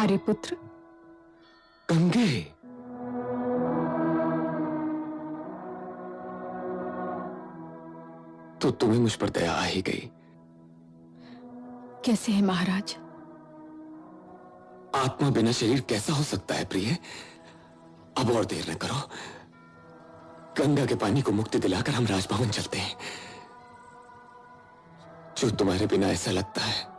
आर्यपुत्र। गंगे, तो तुम्हें मुझ पर दया आ ही गई। कैसे है महाराज? आत्मा बिना शरीर कैसा हो सकता है प्रिय? अब और देर न करो, गंगा के पानी को मुक्ति दिलाकर हम राजभवन चलते हैं। जो तुम्हारे बिना ऐसा लगता है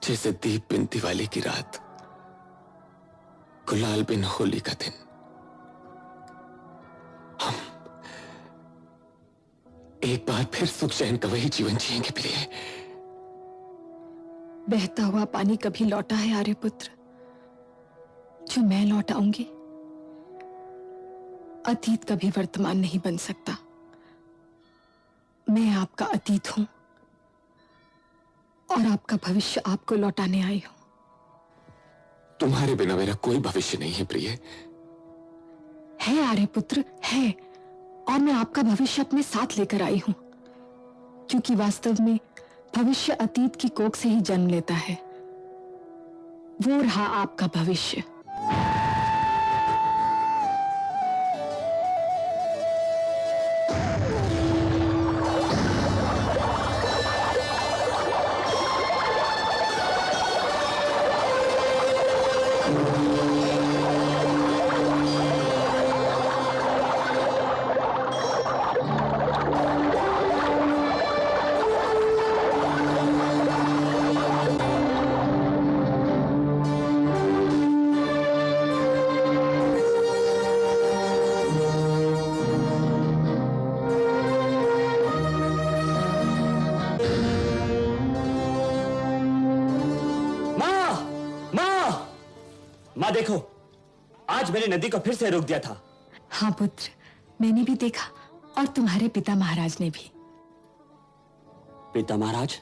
जैसे दीप बिन दिवाली की रात, गुलाल बिन होली का दिन। हम एक बार फिर सुख चैन का वही जीवन जिएंगे प्रिय। बहता हुआ पानी कभी लौटा है आर्यपुत्र जो मैं लौटाऊंगी? अतीत कभी वर्तमान नहीं बन सकता। मैं आपका अतीत हूं और आपका भविष्य आपको लौटाने आई हूं। तुम्हारे बिना मेरा कोई भविष्य नहीं है प्रिय। है आर्यपुत्र, है, और मैं आपका भविष्य अपने साथ लेकर आई हूं, क्योंकि वास्तव में भविष्य अतीत की कोख से ही जन्म लेता है। वो रहा आपका भविष्य। माँ देखो, आज मैंने नदी को फिर से रोक दिया था। हाँ पुत्र, मैंने भी देखा, और तुम्हारे पिता महाराज ने भी। पिता महाराज?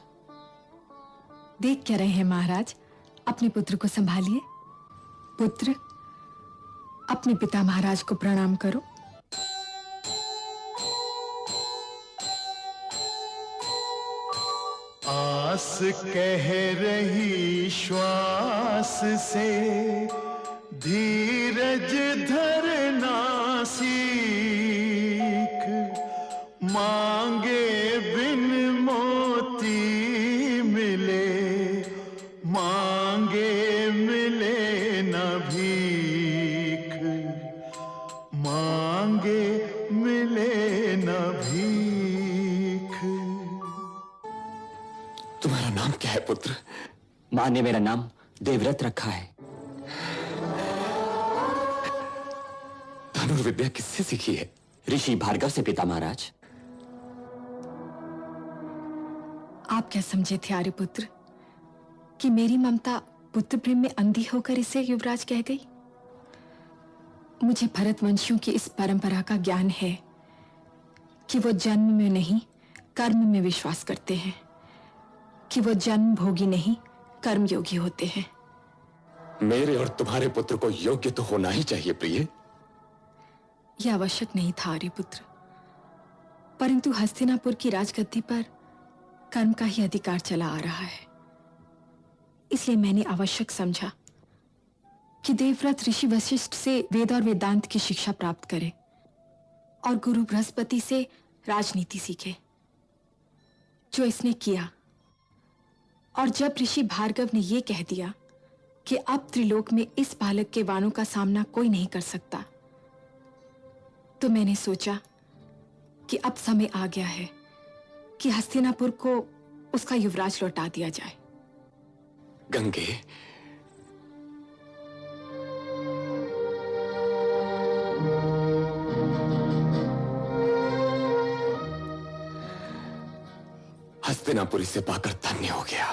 देख क्या रहे हैं महाराज? अपने पुत्र को संभालिए। पुत्र, अपने पिता महाराज को प्रणाम करो। आस कह रही श्वास से धीरज धरना सीख, मांगे बिन मोती मिले, मांगे मिले न भीख, मांगे मिले न भीख। तुम्हारा नाम क्या है पुत्र? माँ ने मेरा नाम देवव्रत रखा है। धनुर्विद्या किससे सीखी है? ऋषि भार्गव से पिता महाराज। आप क्या समझे थे आर्यपुत्र कि मेरी ममता पुत्र प्रेम में अंधी होकर इसे युवराज कह गई? मुझे भरत वंशियों की इस परंपरा का ज्ञान है कि वो जन्म में नहीं कर्म में विश्वास करते हैं, कि वो जन्म भोगी नहीं कर्म योगी होते हैं। मेरे और तुम्हारे पुत्र को योग्य तो होना ही चाहिए प्रिय। यह आवश्यक नहीं था आर्यपुत्र, परंतु हस्तिनापुर की राजगद्दी पर कर्म का ही अधिकार चला आ रहा है, इसलिए मैंने आवश्यक समझा कि देवव्रत ऋषि वशिष्ठ से वेद और वेदांत की शिक्षा प्राप्त करे और गुरु बृहस्पति से राजनीति सीखे, जो इसने किया। और जब ऋषि भार्गव ने यह कह दिया कि अब त्रिलोक में इस बालक के वाणों का सामना कोई नहीं कर सकता, तो मैंने सोचा कि अब समय आ गया है कि हस्तिनापुर को उसका युवराज लौटा दिया जाए। गंगे, हस्तिनापुर इसे पाकर धन्य हो गया।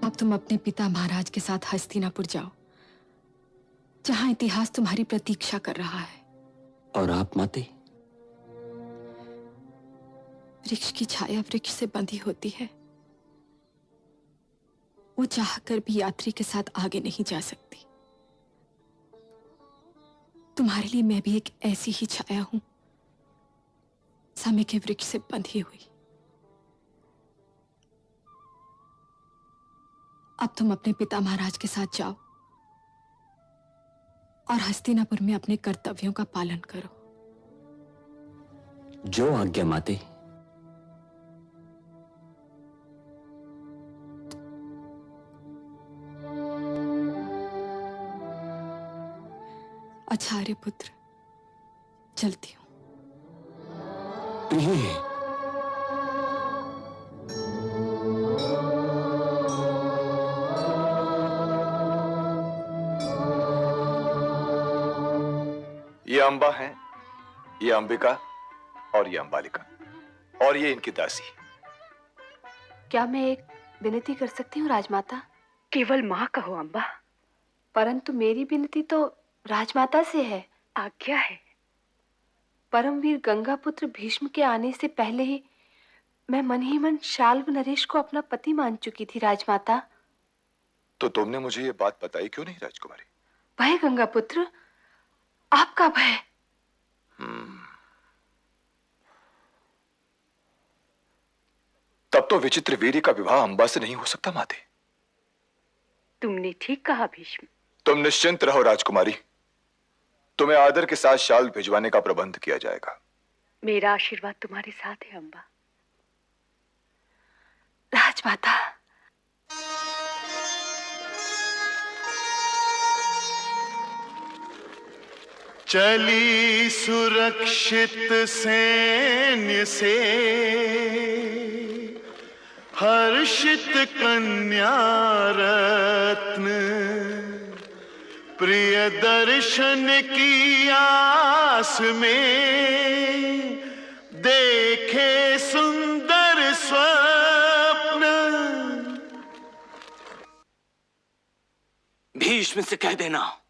अब तुम अपने पिता महाराज के साथ हस्तिनापुर जाओ, जहां इतिहास तुम्हारी प्रतीक्षा कर रहा है। और आप माते? वृक्ष की छाया वृक्ष से बंधी होती है, वो चाहकर भी यात्री के साथ आगे नहीं जा सकती। तुम्हारे लिए मैं भी एक ऐसी ही छाया हूं, समय के वृक्ष से बंधी हुई। अब तुम अपने पिता महाराज के साथ जाओ और हस्तिनापुर में अपने कर्तव्यों का पालन करो। जो आज्ञा माते। अच्छा आर्यपुत्र, चलती हूं। प्रिय, ये अंबा है, ये अंबिका और ये अंबालिका और ये इनकी दासी। क्या मैं एक विनती कर सकती हूँ राजमाता? केवल माँ कहो अम्बा। परंतु मेरी विनती तो राजमाता से है। आज्ञा है। परमवीर गंगापुत्र भीष्म के आने से पहले ही मैं मन ही मन शाल्व नरेश को अपना पति मान चुकी थी राजमाता। तो तुमने मुझे ये बात बताई क्यों नहीं राजकुमारी? भय गंगापुत्र, आपका भय। तब तो विचित्र वीर्य का विवाह अंबा से नहीं हो सकता माते। तुमने ठीक कहा भीष्म। तुम निश्चिंत रहो राजकुमारी, तुम्हें आदर के साथ शाल भिजवाने का प्रबंध किया जाएगा। मेरा आशीर्वाद तुम्हारे साथ है अम्बा। राजमाता, चली सुरक्षित सैन्य से हर्षित कन्या रत्न, प्रिय दर्शन की आस में देखे सुंदर स्वप्न। भीष्म से कह देना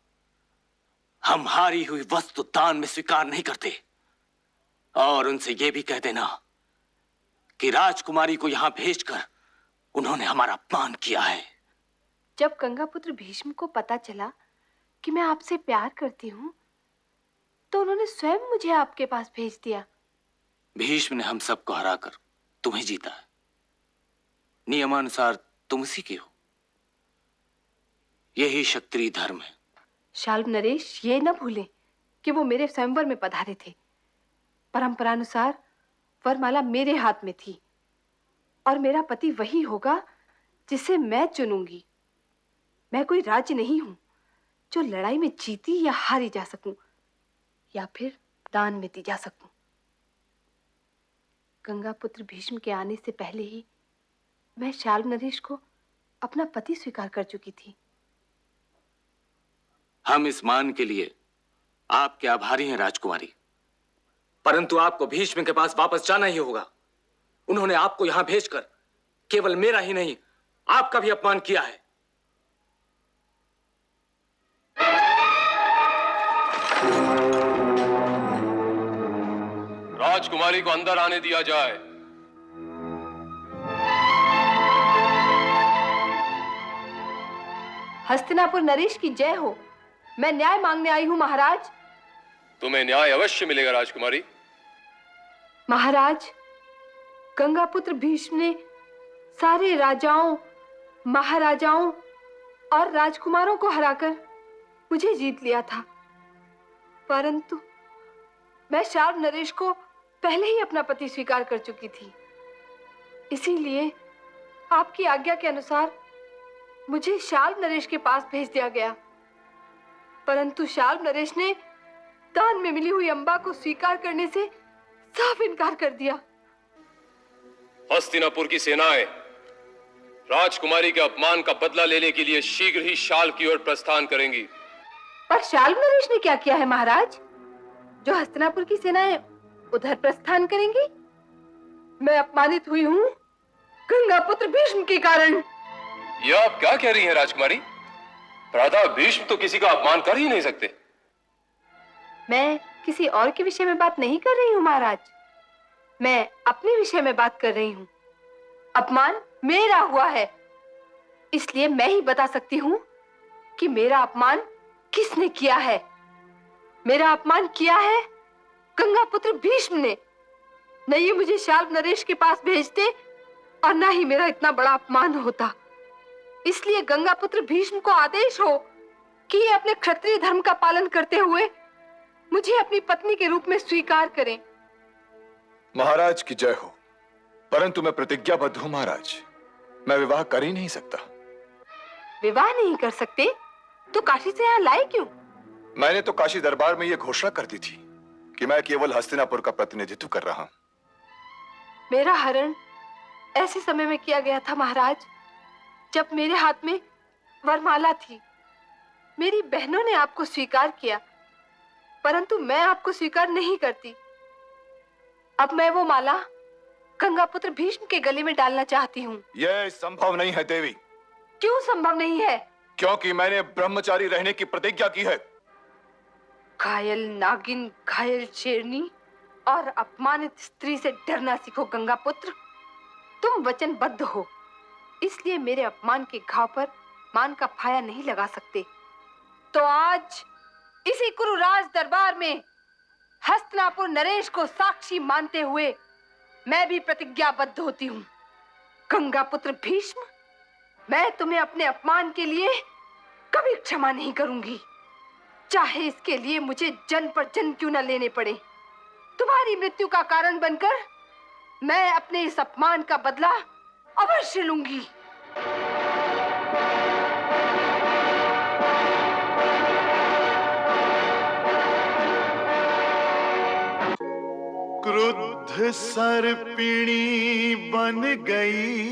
हम हारी हुई वस्तु दान में स्वीकार नहीं करते, और उनसे यह भी कह देना कि राजकुमारी को यहां भेजकर उन्होंने हमारा अपमान किया है। जब गंगापुत्र भीष्म को पता चला कि मैं आपसे प्यार करती हूँ तो उन्होंने स्वयं मुझे आपके पास भेज दिया। भीष्म ने हम सबको हराकर तुम्हें जीता है। नियमानुसार तुम उसी के हो। यही क्षत्रिय धर्म है। शाल्व नरेश ये न भूले कि वो मेरे स्वयंवर में पधारे थे। परंपरानुसार वरमाला मेरे हाथ में थी और मेरा पति वही होगा जिसे मैं चुनूंगी। मैं कोई राज्य नहीं हूं जो लड़ाई में जीती या हारी जा सकूं या फिर दान में दी जा सकूं। गंगापुत्र भीष्म के आने से पहले ही मैं शाल्व नरेश को अपना पति स्वीकार कर चुकी थी। हम इस मान के लिए आपके आभारी हैं राजकुमारी, परंतु आपको भीष्म के पास वापस जाना ही होगा। उन्होंने आपको यहां भेजकर केवल मेरा ही नहीं आपका भी अपमान किया है। राजकुमारी को अंदर आने दिया जाए। हस्तिनापुर नरेश की जय हो। मैं न्याय मांगने आई हूं महाराज। तुम्हें न्याय अवश्य मिलेगा राजकुमारी। महाराज, गंगापुत्र भीष्म ने सारे राजाओं, महाराजाओं और राजकुमारों को हराकर मुझे जीत लिया था, परंतु मैं शाल्व नरेश को पहले ही अपना पति स्वीकार कर चुकी थी। इसीलिए आपकी आज्ञा के अनुसार मुझे शाल्व नरेश के पास भेज दिया गया, परंतु शाल्व नरेश ने दान में मिली हुई अंबा को स्वीकार करने से साफ इनकार कर दिया। हस्तिनापुर की सेनाएं राजकुमारी के अपमान का बदला लेने के लिए शीघ्र ही शाल की ओर प्रस्थान करेंगी। पर शाल्व नरेश ने क्या किया है महाराज, जो हस्तिनापुर की सेनाएं उधर प्रस्थान करेंगी? मैं अपमानित हुई हूँ गंगापुत्र भीष्म के कारण। यह आप क्या कह रही हैं राजकुमारी? राधा भीष्म तो किसी का अपमान कर ही नहीं सकते। मैं किसी और के विषय में बात नहीं कर रही हूँ महाराज, मैं अपने विषय में बात कर रही हूँ। अपमान मेरा हुआ है, इसलिए मैं ही बता सकती हूँ कि मेरा अपमान किसने किया है। मेरा अपमान किया है गंगापुत्र भीष्म ने। न ये मुझे शाल्व नरेश के पास भेजते और ना ही मेरा इतना बड़ा अपमान होता। इसलिए गंगापुत्र भीष्म को आदेश हो कि ये अपने क्षत्रिय धर्म का पालन करते हुए मुझे अपनी पत्नी के रूप में स्वीकार करें। महाराज की जय हो, परंतु मैं प्रतिज्ञाबद्ध हूं महाराज, मैं विवाह कर ही नहीं सकता। विवाह नहीं कर सकते तो काशी से यहाँ लाए क्यों? मैंने तो काशी दरबार में यह घोषणा कर दी थी कि मैं केवल हस्तिनापुर का प्रतिनिधित्व कर रहा हूं। मेरा हरण ऐसे समय में किया गया था महाराज, जब मेरे हाथ में वरमाला थी। मेरी बहनों ने आपको स्वीकार किया, परंतु मैं आपको स्वीकार नहीं करती। अब मैं वो माला गंगापुत्र भीष्म के गले में डालना चाहती हूँ। यह संभव नहीं है देवी। क्यों संभव नहीं है? क्योंकि मैंने ब्रह्मचारी रहने की प्रतिज्ञा की है। घायल नागिन, घायल शेरनी और अपमानित स्त्री से डरना सीखो गंगापुत्र। तुम वचनबद्ध हो, इसलिए मेरे अपमान के घाव पर मान का फाया नहीं लगा सकते। तो आज इसी कुरुराज दरबार में हस्तिनापुर नरेश को साक्षी मानते हुए मैं भी प्रतिज्ञाबद्ध होती हूँ। गंगापुत्र भीष्म, मैं तुम्हें अपने अपमान के लिए कभी क्षमा नहीं करूंगी, चाहे इसके लिए मुझे जन्म पर जन्म क्यों न लेने पड़े। तुम्हारी मृत्यु का कारण बनकर मैं अपने इस अपमान का बदला अवश्य लूंगी। क्रुद्ध सर्पिणी बन गई,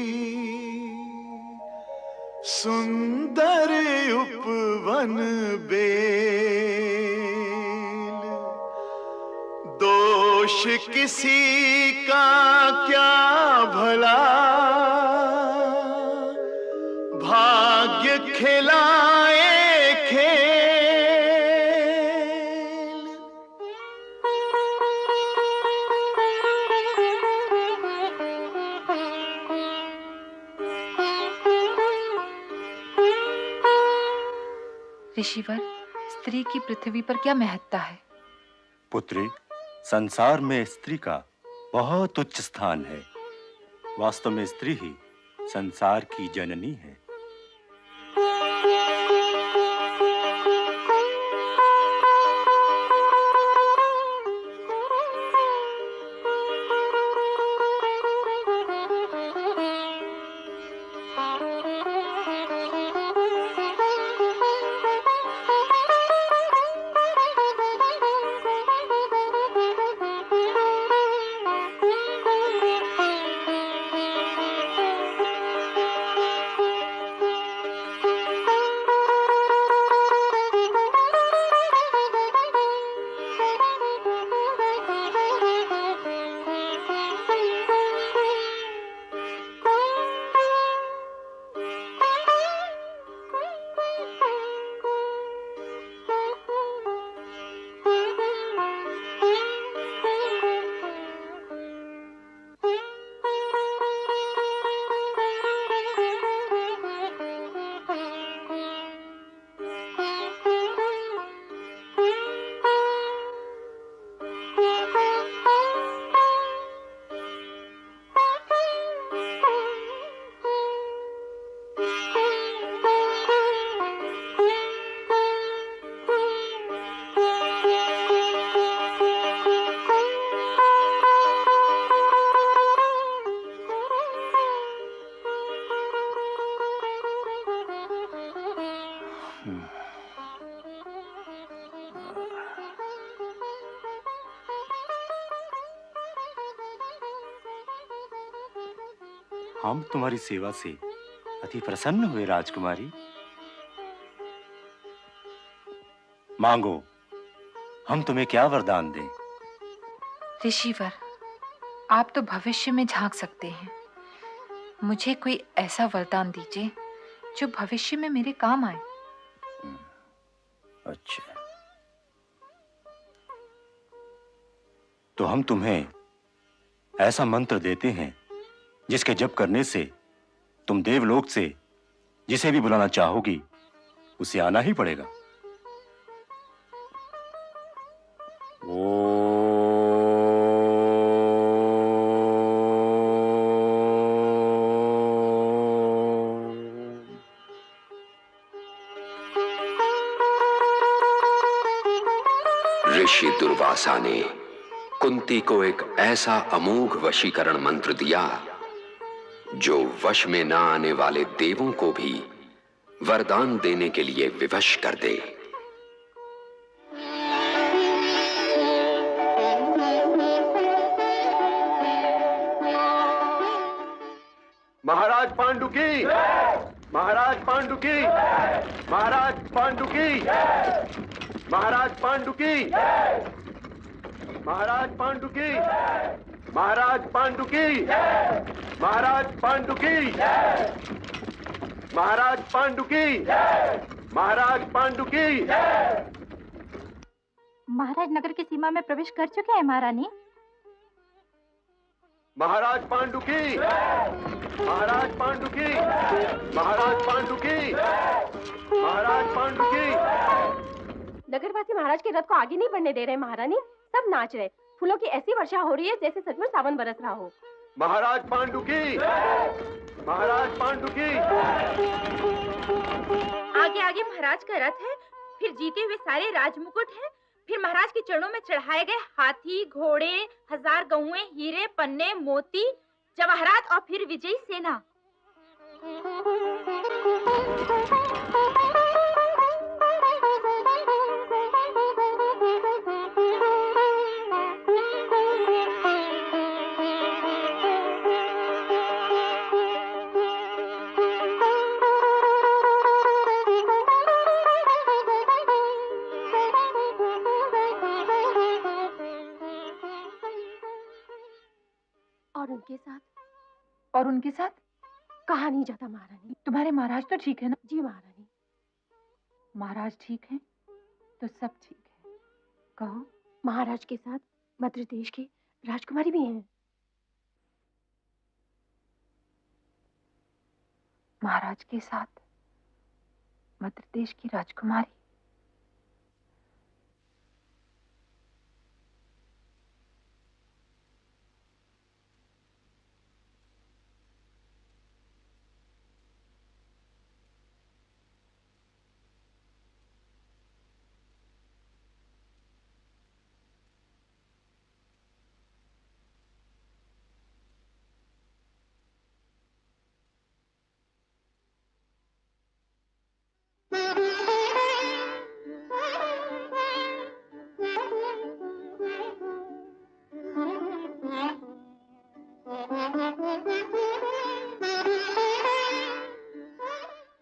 सुंदर उपवन बेल। दोष किसी का क्या भला, भाग्य खिलाए खेल। ऋषिवर, स्त्री की पृथ्वी पर क्या महत्ता है? पुत्री, संसार में स्त्री का बहुत उच्च स्थान है। वास्तव में स्त्री ही संसार की जननी है। हम तुम्हारी सेवा से अति प्रसन्न हुए राजकुमारी। मांगो, हम तुम्हें क्या वरदान दें? ऋषिवर, आप तो भविष्य में झांक सकते हैं। मुझे कोई ऐसा वरदान दीजिए जो भविष्य में मेरे काम आए। अच्छा, तो हम तुम्हें ऐसा मंत्र देते हैं जिसके जप करने से तुम देवलोक से जिसे भी बुलाना चाहोगी उसे आना ही पड़ेगा। ऋषि दुर्वासा ने कुंती को एक ऐसा अमोघ वशीकरण मंत्र दिया जो वश में न आने वाले देवों को भी वरदान देने के लिए विवश कर दे। महाराज पांडु की, महाराज पांडु की, महाराज पांडु की, महाराज पांडु की, महाराज पांडु की, महाराज पांडु की, महाराज पांडु की, महाराज पांडु की, महाराज पांडु की। महाराज नगर की सीमा में प्रवेश कर चुके हैं महारानी। महाराज पांडु की, महाराज पांडु की, महाराज पांडु की, महाराज पांडु की। नगरवासी महाराज के रथ को आगे नहीं बढ़ने दे रहे महारानी। सब नाच रहे, फूलों की ऐसी वर्षा हो रही है जैसे सचमुच सावन बरस रहा हो। महाराज पांडु की, महाराज पांडु की। आगे आगे महाराज का रथ है, फिर जीते हुए सारे राजमुकुट हैं, फिर महाराज के चरणों में चढ़ाए गए हाथी, घोड़े, 1000 गौएं, हीरे, पन्ने, मोती, जवाहरात और फिर विजयी सेना। और उनके साथ कहा नहीं जाता महारानी। तुम्हारे महाराज तो ठीक है ना? जी महारानी। महाराज ठीक है तो सब ठीक है। कहो। महाराज के साथ मध्य देश की राजकुमारी भी हैं। महाराज के साथ मध्य देश की राजकुमारी।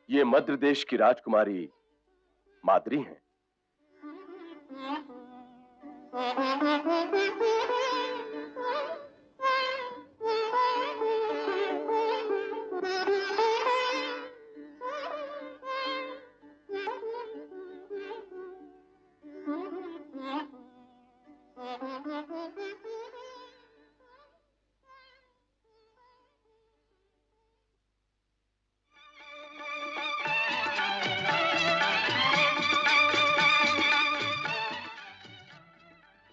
ये मध्य देश की राजकुमारी माद्री हैं।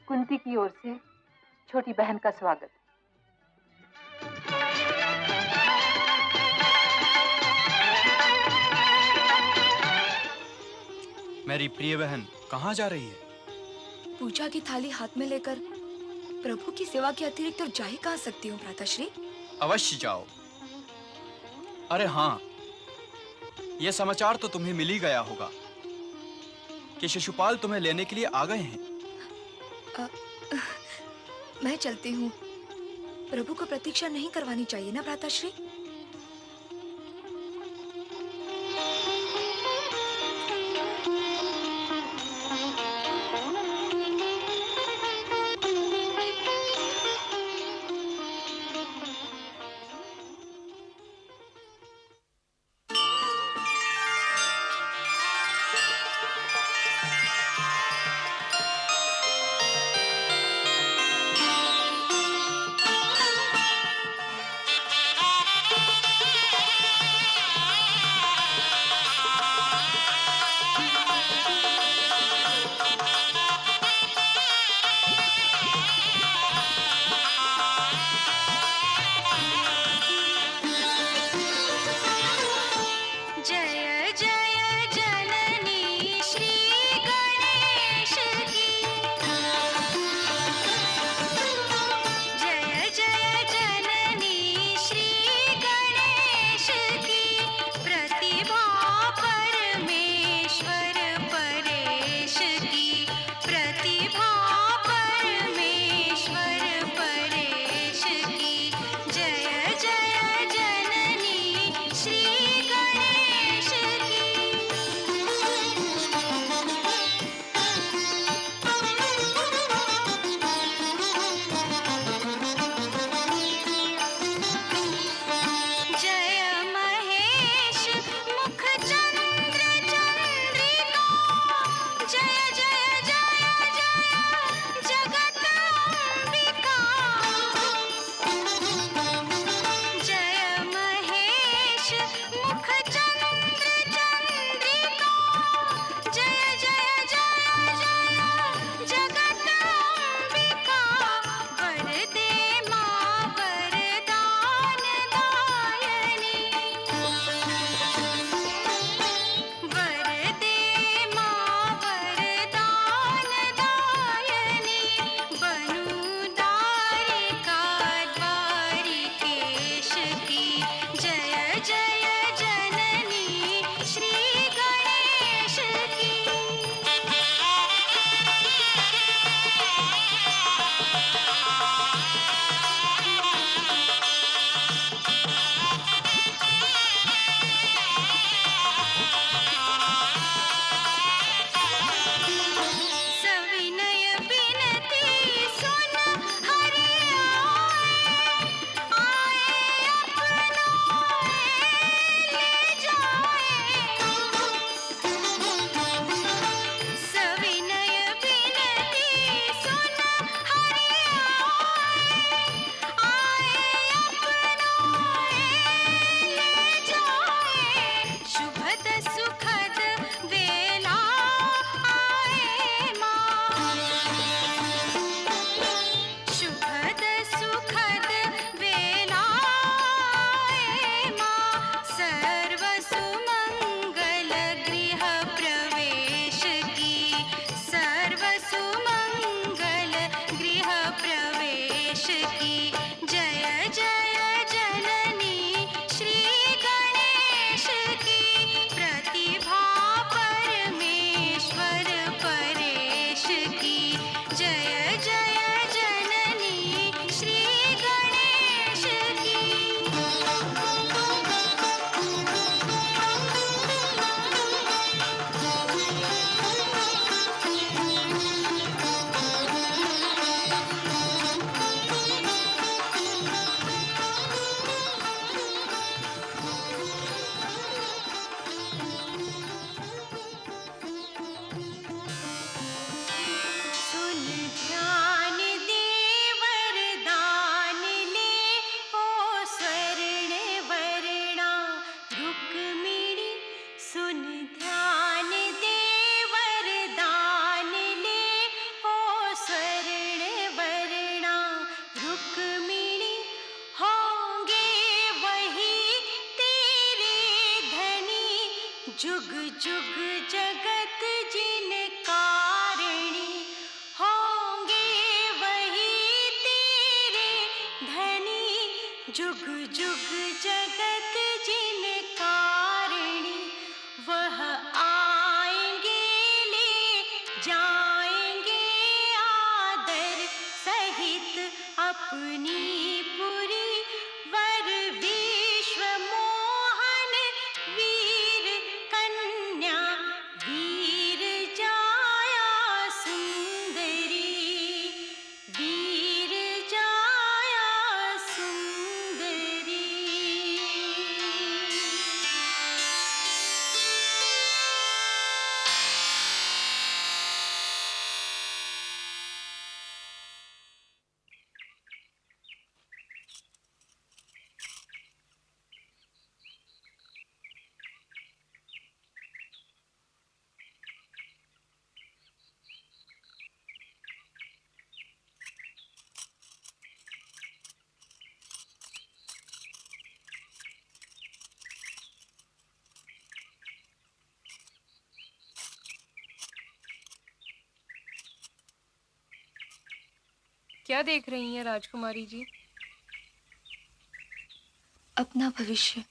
कुंती की ओर से छोटी बहन का स्वागत। मेरी प्रिय बहन कहाँ जा रही है? पूजा की थाली हाथ में लेकर प्रभु की सेवा के अतिरिक्त और जा ही कहाँ सकती हूँ भ्राताश्री। अवश्य जाओ। अरे हाँ, यह समाचार तो तुम्हें मिल ही गया होगा कि शिशुपाल तुम्हें लेने के लिए आ गए हैं। मैं चलती हूँ। प्रभु को प्रतीक्षा नहीं करवानी चाहिए ना भ्राताश्री। जय जय जननी श्री गणेश की। ध्यान दे वरदान ले ओ स्वर्ण वर्णा रुक्मिणी होंगे वही तेरे धनी जुग जुग जगत जिन कारणी होंगे वही तेरे धनी जुग जुग जगत जिन कारणी वह आएंगे ले जाएंगे आदर सहित अपनी पुरी वर विश्व मोहन वीर कन्या वीर जाया सुंदरी वीर जाया सुंदरी। क्या देख रही हैं राजकुमारी जी? अपना भविष्य।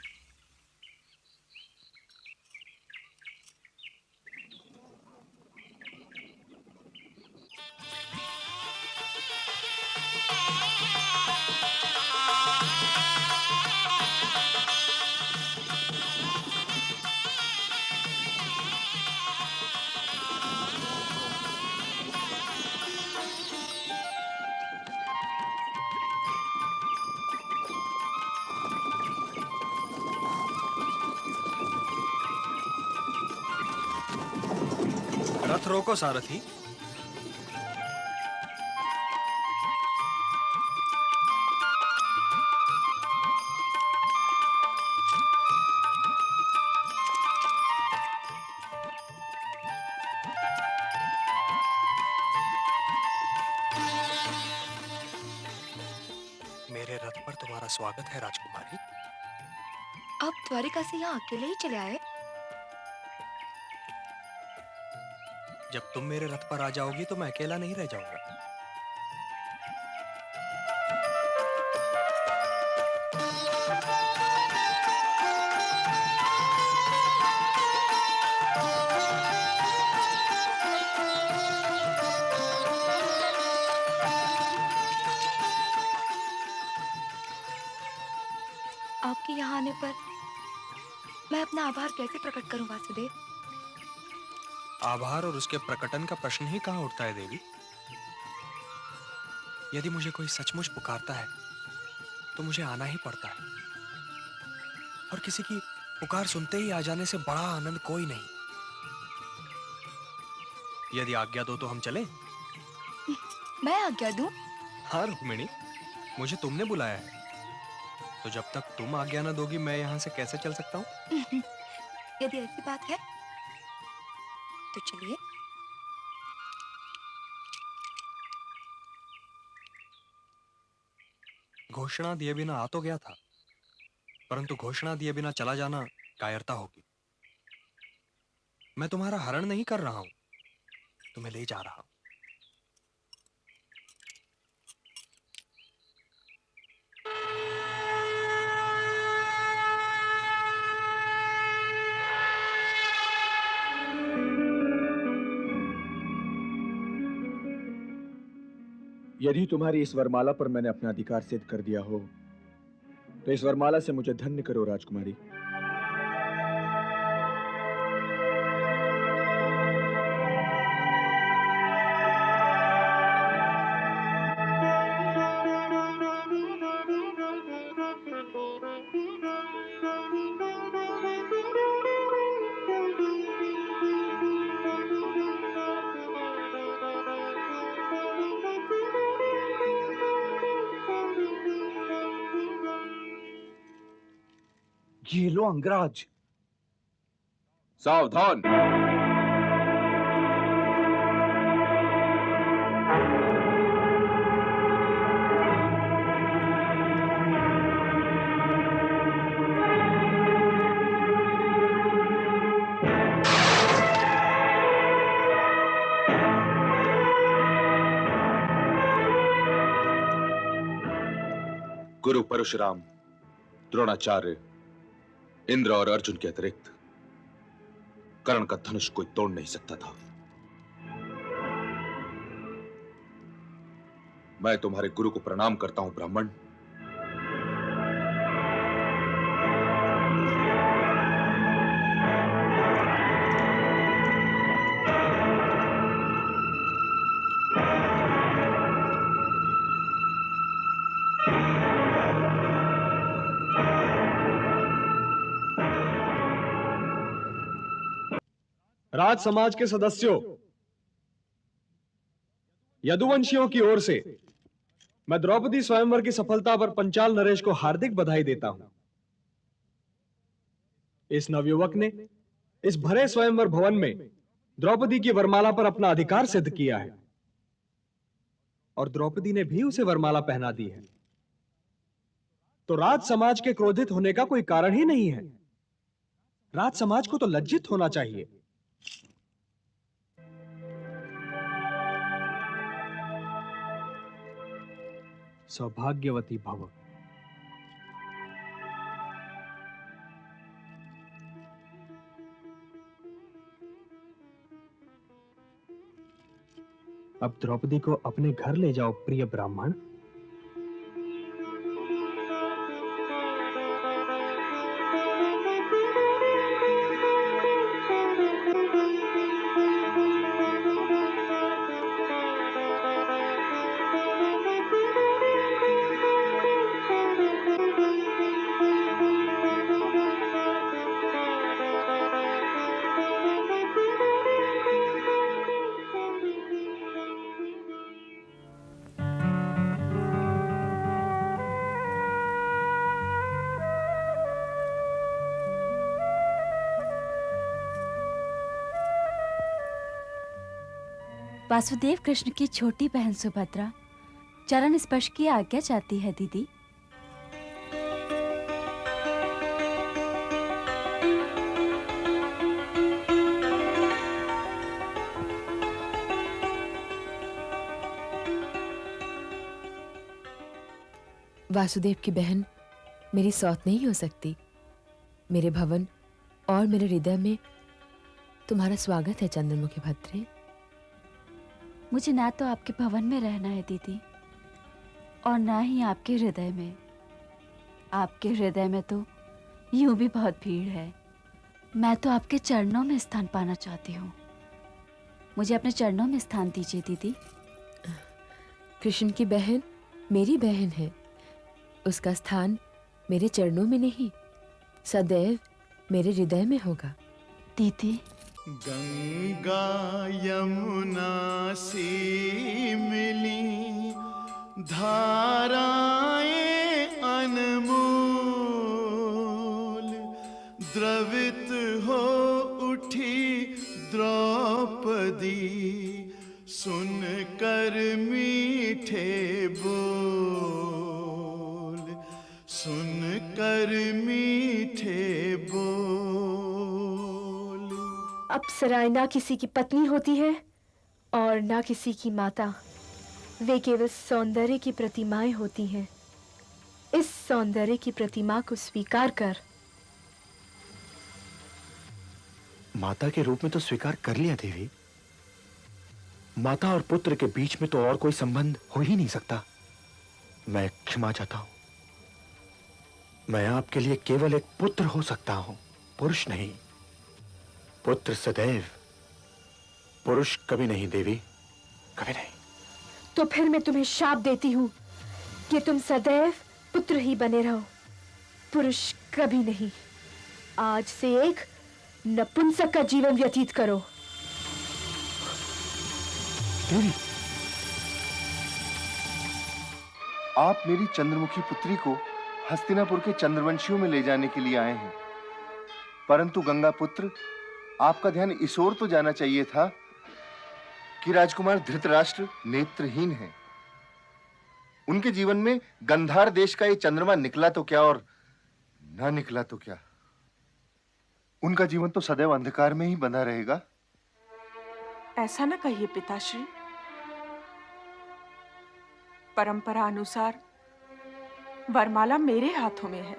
रथ रोको सारथी। मेरे रथ पर तुम्हारा स्वागत है राजकुमारी। आप द्वारिका से यहाँ अकेले ही चले आए? जब तुम मेरे रथ पर आ जाओगी तो मैं अकेला नहीं रह जाऊंगा। आपके यहाँ आने पर मैं अपना आभार कैसे प्रकट करूं वासुदेव? आभार और उसके प्रकटन का प्रश्न ही कहाँ उठता है देवी। यदि मुझे कोई सचमुच पुकारता है तो मुझे आना ही पड़ता है, और किसी की पुकार सुनते ही आ जाने से बड़ा आनंद कोई नहीं। यदि आज्ञा दो तो हम चलें? मैं आज्ञा दूं? हाँ रुक्मिणी, मुझे तुमने बुलाया है, तो जब तक तुम आज्ञा न दोगी मैं यहाँ से कैसे चल सकता हूँ? यदि ऐसी बात है तो चलिए। घोषणा दिए बिना आ तो गया था, परंतु घोषणा दिए बिना चला जाना कायरता होगी। मैं तुम्हारा हरण नहीं कर रहा हूं, तुम्हें ले जा रहा हूं। यदि तुम्हारी इस वरमाला पर मैंने अपना अधिकार सिद्ध कर दिया हो तो इस वरमाला से मुझे धन्य करो राजकुमारी। ये लो अंगराज, सावधान। गुरु परशुराम, द्रोणाचार्य, इंद्र और अर्जुन के अतिरिक्त कर्ण का धनुष कोई तोड़ नहीं सकता था। मैं तुम्हारे गुरु को प्रणाम करता हूं ब्राह्मण। राज समाज के सदस्यों, यदुवंशियों की ओर से मैं द्रौपदी स्वयंवर की सफलता पर पंचाल नरेश को हार्दिक बधाई देता हूं। इस नवयुवक ने इस भरे स्वयंवर भवन में द्रौपदी की वरमाला पर अपना अधिकार सिद्ध किया है और द्रौपदी ने भी उसे वरमाला पहना दी है। तो राज समाज के क्रोधित होने का कोई कारण ही नहीं है। राज समाज को तो लज्जित होना चाहिए। सौभाग्यवती भव। अब द्रौपदी को अपने घर ले जाओ प्रिय ब्राह्मण। वासुदेव कृष्ण की छोटी बहन सुभद्रा चरण स्पर्श की आज्ञा चाहती है दीदी। वासुदेव की बहन मेरी सौत नहीं हो सकती। मेरे भवन और मेरे हृदय में तुम्हारा स्वागत है चंद्रमुखी भद्रे। मुझे ना तो आपके भवन में रहना है दीदी और ना ही आपके हृदय में। आपके हृदय में तो यूं भी बहुत भीड़ है। मैं तो आपके चरणों में स्थान पाना चाहती हूँ। मुझे अपने चरणों में स्थान दीजिए दीदी। कृष्ण की बहन मेरी बहन है। उसका स्थान मेरे चरणों में नहीं, सदैव मेरे हृदय में होगा। दीदी। गंगा यमुना सी मिली धाराएं अनमोल, द्रवित हो उठी द्रौपदी सुन कर मीठे बोल, सुन कर मीठे बोल। अप्सराएं ना किसी की पत्नी होती है और ना किसी की माता। वे केवल सौंदर्य की प्रतिमाएं होती हैं। इस सौंदर्य की प्रतिमा को स्वीकार कर। माता के रूप में तो स्वीकार कर लिया देवी। माता और पुत्र के बीच में तो और कोई संबंध हो ही नहीं सकता। मैं क्षमा चाहता हूं। मैं आपके लिए केवल एक पुत्र हो सकता हूं, पुरुष नहीं। पुत्र सदैव, पुरुष कभी नहीं देवी, कभी नहीं। तो फिर मैं तुम्हें शाप देती हूँ कि तुम सदैव पुत्र ही बने रहो, पुरुष कभी नहीं। आज से एक नपुंसक का जीवन व्यतीत करो। देवी, आप मेरी चंद्रमुखी पुत्री को हस्तिनापुर के चंद्रवंशियों में ले जाने के लिए आए हैं, परंतु गंगा पुत्र आपका ध्यान इस ओर तो जाना चाहिए था कि राजकुमार धृतराष्ट्र नेत्रहीन है। उनके जीवन में गंधार देश का ये चंद्रमा निकला तो क्या और ना निकला तो क्या, उनका जीवन तो सदैव अंधकार में ही बंधा रहेगा। ऐसा न कहिए पिताश्री। परंपरा अनुसार वरमाला मेरे हाथों में है।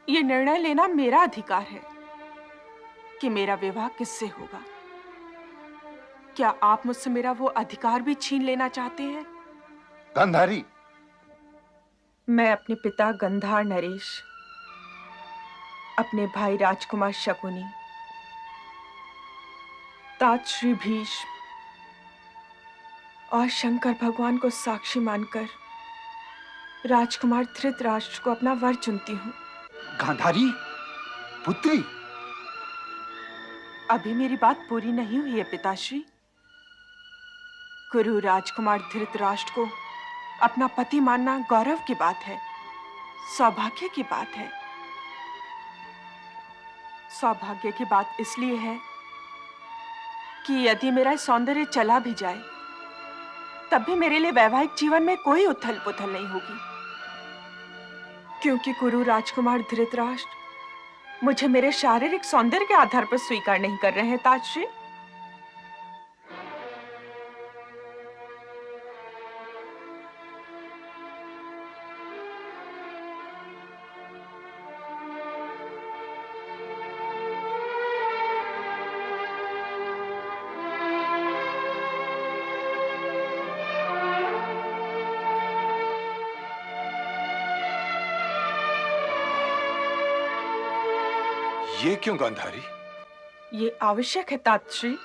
ये निर्णय लेना मेरा अधिकार है कि मेरा विवाह किससे होगा। क्या आप मुझसे मेरा वो अधिकार भी छीन लेना चाहते हैं? गांधारी, मैं अपने पिता गंधार नरेश, अपने भाई राजकुमार शकुनी, तात श्री भीष्म और शंकर भगवान को साक्षी मानकर राजकुमार धृतराष्ट्र को अपना वर चुनती हूँ। गांधारी पुत्री, अभी मेरी बात पूरी नहीं हुई है पिताश्री। गुरु राजकुमार धृतराष्ट्र को अपना पति मानना गौरव की बात है, सौभाग्य की बात है। सौभाग्य की बात इसलिए है कि यदि मेरा सौंदर्य चला भी जाए तब भी मेरे लिए वैवाहिक जीवन में कोई उथल पुथल नहीं होगी, क्योंकि गुरु राजकुमार धृतराष्ट्र मुझे मेरे शारीरिक सौंदर्य के आधार पर स्वीकार नहीं कर रहे हैं। ताजश्री, ये क्यों गांधारी? ये आवश्यक है ताजश्री।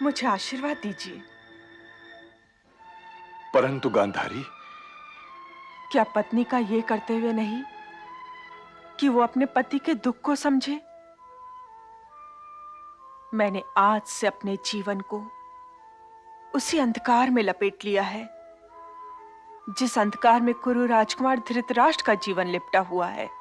मुझे आशीर्वाद दीजिए। परंतु गांधारी, क्या पत्नी का ये कर्तव्य नहीं कि वो अपने पति के दुख को समझे? मैंने आज से अपने जीवन को उसी अंधकार में लपेट लिया है जिस अंधकार में कुरु राजकुमार धृतराष्ट्र का जीवन लिपटा हुआ है।